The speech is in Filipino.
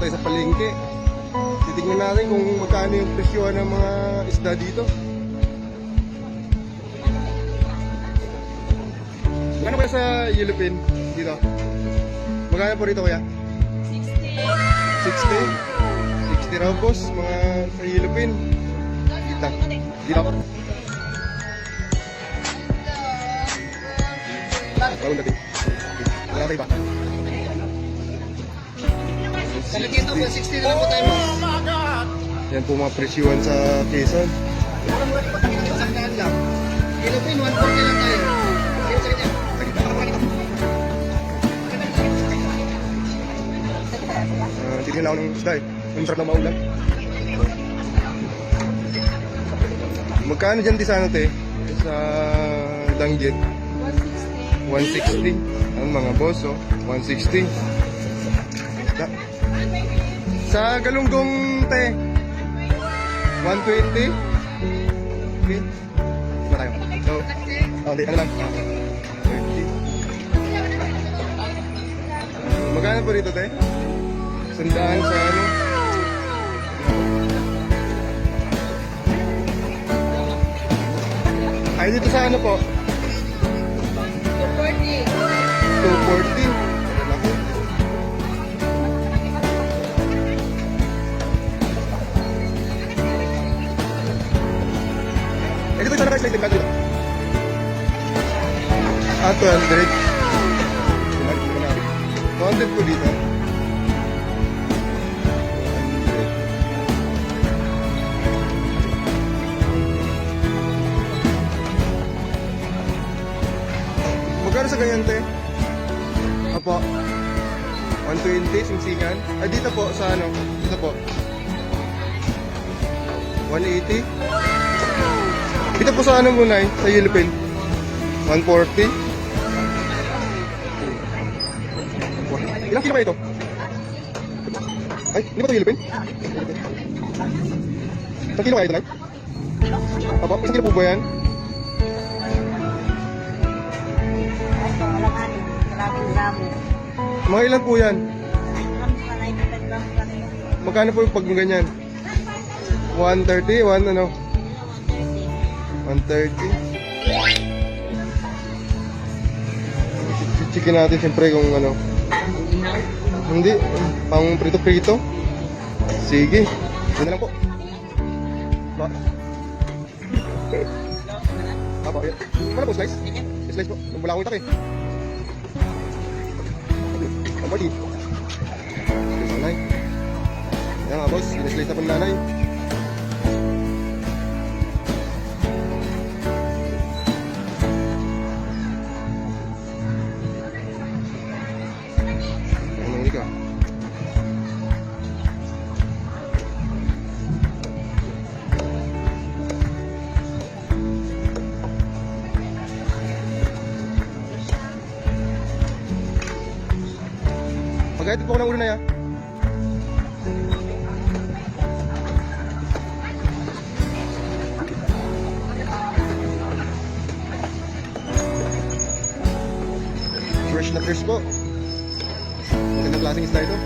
tayo sa palengke. Titignan natin kung magkano yung presyo ng mga isda dito. Ano kaya sa Yellowfin dito? Magkano po rito kuya? 60 raw boss, mga sa Yellowfin. Dito. Tawag natin. Wala kayo ba? Kalagyan po, 60 na lang po tayo mo. Yan po mga presyuhan sa Quezon. Mura-mura di pa kami ng sasakyan lang. Ilupin, 140 lang tayo. Sige sa kanya. Tignan ako ng isda eh. Ang sarap na maulan. Magkano dyan di sa ano te? Sa Danggit? 160. Ang mga boss oh. 160. Sa Galunggong te? 120. Okay. Ba tayo? So, di, ano lang? 30. Magkano po dito te? Sandaan sa ano? Ay, dito sa ano po? 240. 240. Laki. Eh, dito sana kayo slide ka dito. 200. 200 po dito. Magkano sa ganyan, te? Opo. 120, singsingan. Ay, dito po, sa ano? Dito po. 180. Dito po sa ano muna eh, sa Yellowfin. 140. Ilang kilo ba ito? Ay, hindi ba ito Yellowfin? Isang kilo kaya ito, Nay? Opo, isang kilo po ba yan? Mga ilan po yan? Magkano po yung pag ganyan? 130? 1 ano? 130? Chicken natin siyempre kung ano. Hindi, pang prito-prito. Sige, yun na lang po. Ba? Apa, yan. Ano po, slice? Slice po, wala akong itak eh. Ang body. Slice nanay. Yan nga boss, sinislice na po ng nanay. Ang nangyari ka. Pagkait po ko ng ulo na yan. Fresh na fresh po. Magandang klaseng isda ito.